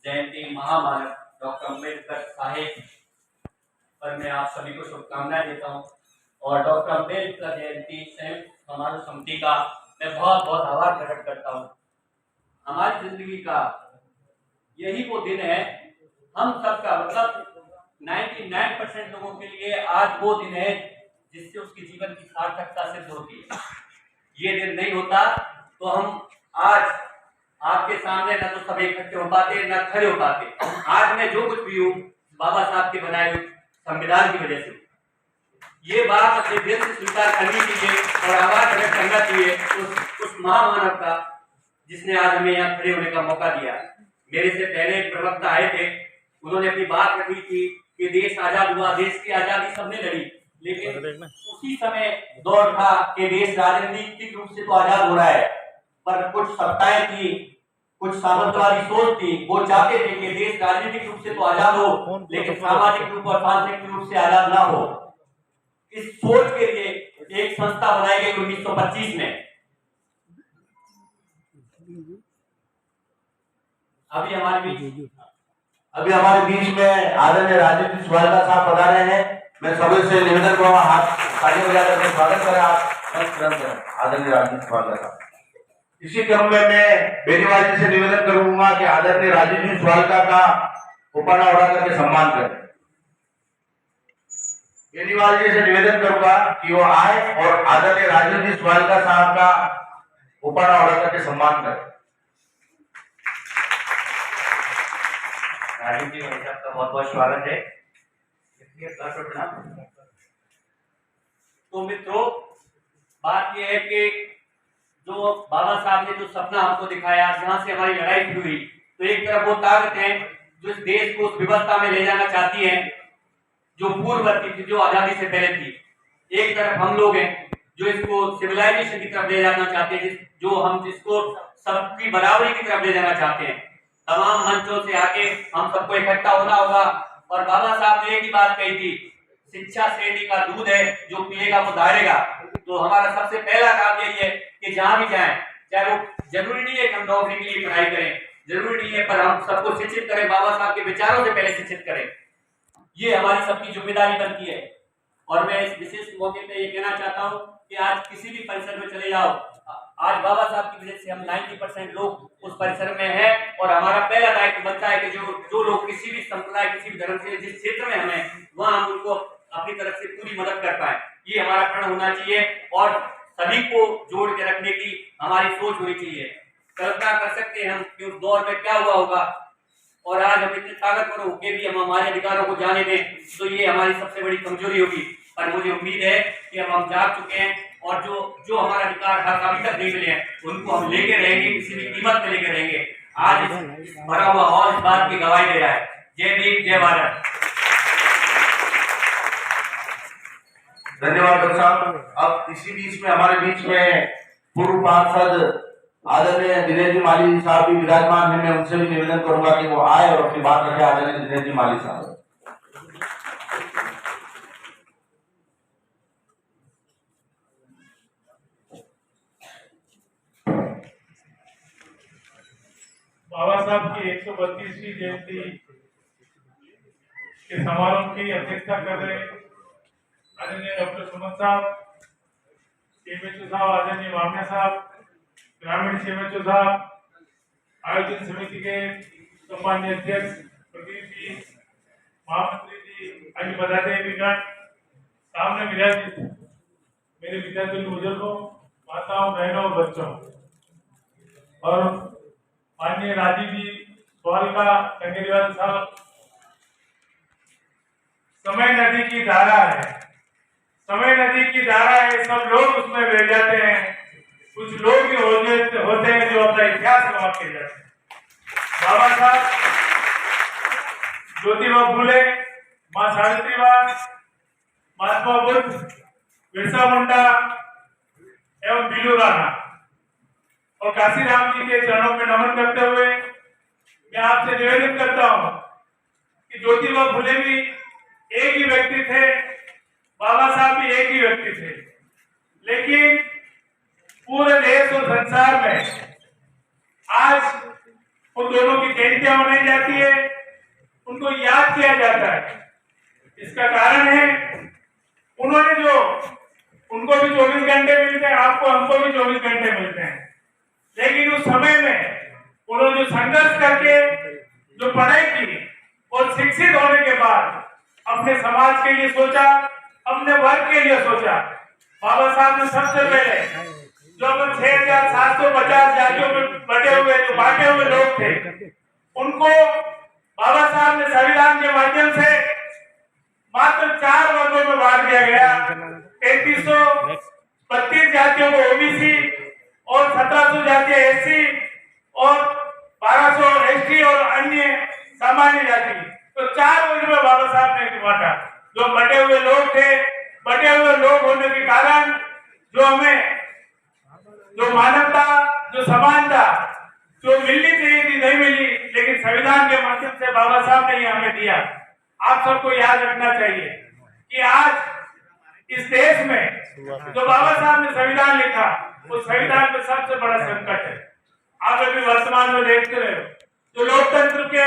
जयंती महामानव डॉक्टर अम्बेडकर साहेब पर मैं आप सभी को शुभकामनाएं देता हूं और डॉक्टर अम्बेडकर जयंती संयुक्त समारोह समिति का मैं बहुत बहुत आभार प्रकट करता हूं। हमारी जिंदगी का यही वो दिन है, हम सबका मतलब 99% लोगों के लिए आज वो दिन है जिससे उसके जीवन की सार्थकता सिद्ध होती है। ये दिन नहीं होता तो हम आज आपके सामने न तो सब इकट्ठे हो पाते न खड़े हो पाते। आज मैं जो कुछ भी हूँ बाबा साहब के बनाए हुए संविधान की वजह से। ये बात अपने दिल से स्वीकार करनी चाहिए और आभार प्रकट करना चाहिए उस महामानव का जिसने आज हमें यहाँ खड़े होने का मौका दिया। मेरे से पहले एक प्रवक्ता आए थे, उन्होंने अपनी बात रखी थी कि देश आजाद हुआ, देश की आजादी सबने लड़ी, लेकिन उसी समय दौर था कि देश राजनीतिक रूप से तो आजाद हो रहा है, पर कुछ सत्ताएं थी, कुछ सामंतवादी सोच थी, वो चाहते थे कि देश राजनीतिक रूप से तो आजाद हो लेकिन सामाजिक रूप और सांस्कृतिक रूप से आजाद ना हो। इस सोच के लिए एक संस्था बनाई गई 1925 में। अभी हमारे बीच में आदरणीय राजेंद्र स्वागत साहब पधारे हैं। मैं सभी से निवेदन करूंगा हाथ ताली बजा करके स्वागत करें आदरणीय राजेंद्र स्वागत साहब। इसी क्रम में मैं बेनीवाल जी से निवेदन करूंगा कि आदरणीय राजेंद्र स्वागत का उपहार उड़ा करके सम्मान करें। बेनीवाल जी से निवेदन करूंगा कि वो आए और आदरणीय राजेंद्र स्वागत साहब का उपहार उड़ा करके सम्मान करें। राजीव जी भाई साहब का बहुत बहुत स्वागत है। तो मित्रों, बात यह है कि जो बाबा साहब ने जो सपना हमको दिखाया, जहां से हमारी लड़ाई शुरू हुई, तो एक तरफ वो ताकत है जो इस देश को उस व्यवस्था में ले जाना चाहती है जो पूर्ववर्ती थी, जो आजादी से पहले थी। एक तरफ हम लोग हैं जो इसको सिविलाइजेशन की तरफ ले जाना चाहते हैं, जिसको सबकी बराबरी की तरफ ले जाना चाहते हैं। तमाम मंचों से आके हम सबको इकट्ठा होना होगा। और बाबा साहब ने एक ही बात कही थी, शिक्षा श्रेणी का दूध है, जो पिएगा वो धारेगा। तो हमारा सबसे पहला काम यही है कि जहां भी जाएं, चाहे वो जरूरी नहीं है कि हम नौकरी के लिए पढ़ाई करें, जरूरी नहीं है, पर हम सबको शिक्षित करें, बाबा साहब के विचारों से पहले शिक्षित करें। ये हमारी सबकी जिम्मेदारी बनती है। और मैं इस विशेष मौके पे ये कहना चाहता हूँ कि आज किसी भी परिसर में चले जाओ, आज बाबा साहब की वजह से हम 90% लोग उस परिसर में हैं और हमारा पहला दायित्व बनता है कि जो लोग किसी भी संप्रदाय, किसी भी धर्म से जिस क्षेत्र में हमें, वहां हम उनको अपनी तरफ से पूरी मदद कर पाए। ये हमारा प्रण होना चाहिए और सभी को जोड़ के रखने की हमारी सोच होनी चाहिए। कल्पना कर सकते हैं हम कि उस दौर में क्या हुआ होगा, और आज हम इतने ताकतवर होकर भी हम हमारे अधिकारों को जाने दें, तो ये हमारी सबसे बड़ी कमजोरी होगी। पर मुझे उम्मीद है कि हम जाग चुके हैं और जो हमारा अधिकार हक अभी तक नहीं मिले हैं उनको हम लेके रहेंगे, किसी भी कीमत पे लेके रहेंगे। आज इस भरा हुआ हॉल इस बात की गवाही दे रहा है। जय भीम, जय भारत। धन्यवाद डॉक्टर साहब। अब इसी बीच में हमारे बीच में पूर्व पार्षद आदरणीय दिनेश जी माली साहब भी विराजमान है। मैं उनसे भी निवेदन करूंगा कि वो आए और अपनी बात रखे। आदरणीय दिनेश जी माली साहब। बाबा साहब की 132वीं जयंती के समारोह की अध्यक्षता कर रहे आदरणीय डॉक्टर सुमन साहब, सीएमएचओ साहब आदरणीय मामिया साहब, ग्रामीण सीएमएचओ साहब, आयोजन समिति के सम्माननीय अध्यक्ष प्रदीप जी, महामंत्री जी, अन्य पदाधिकारीगण, सामने विराजित मेरे विद्यार्थी बुजुर्गों, माताओं, बहनों और बच्चों, और माननीय राजीव जी स्वागत कंगेरीवाल साहब। समय नदी की धारा है, समय नदी की धारा है, सब लोग उसमें बह जाते हैं। कुछ लोग भी होते हैं जो अपना इतिहास समाप्त कर जाते हैं। बाबा साहब, ज्योतिबा फुले, मां सावित्रीबाई, महात्मा बुद्ध, बिरसा मुंडा एवं बीलू राणा और काशीराम जी के चरणों में नमन करते हुए मैं आपसे निवेदन करता हूं कि ज्योतिबा फुले भी एक ही व्यक्ति थे, बाबा साहब भी एक ही व्यक्ति थे, लेकिन पूरे देश और संसार में आज उन दोनों की जयंतियां मनाई जाती है, उनको याद किया जाता है। इसका कारण है उन्होंने जो, उनको भी 24 घंटे मिलते हैं, आपको हमको भी 24 घंटे मिलते हैं, लेकिन उस समय में उन्होंने जो संघर्ष करके जो पढ़ाई की और शिक्षित होने के बाद अपने समाज के लिए सोचा, अपने वर्ग के लिए सोचा। बाबा साहब ने सबसे पहले जो 6,750 जातियों में बटे हुए, जो बांटे हुए लोग थे, उनको बाबा साहब ने संविधान के माध्यम से मात्र 4 वर्गों में बांट दिया गया। 3332 जातियों को ओबीसी और 1700 जातियां एससी और 1200 एसटी और अन्य सामान्य जाति, तो 4 वर्ग में बाबा साहब ने बांटा। जो बटे हुए लोग थे, बटे हुए लोग होने के कारण जो हमें जो मानवता, जो समानता जो मिलनी चाहिए थी, नहीं मिली, लेकिन संविधान के माध्यम से बाबा साहब ने ये हमें दिया। आप सबको याद रखना चाहिए कि आज इस देश में जो बाबा साहब ने संविधान लिखा, उस संविधान में सबसे बड़ा संकट है। आप अभी वर्तमान में देखते रहे हो, जो लोकतंत्र के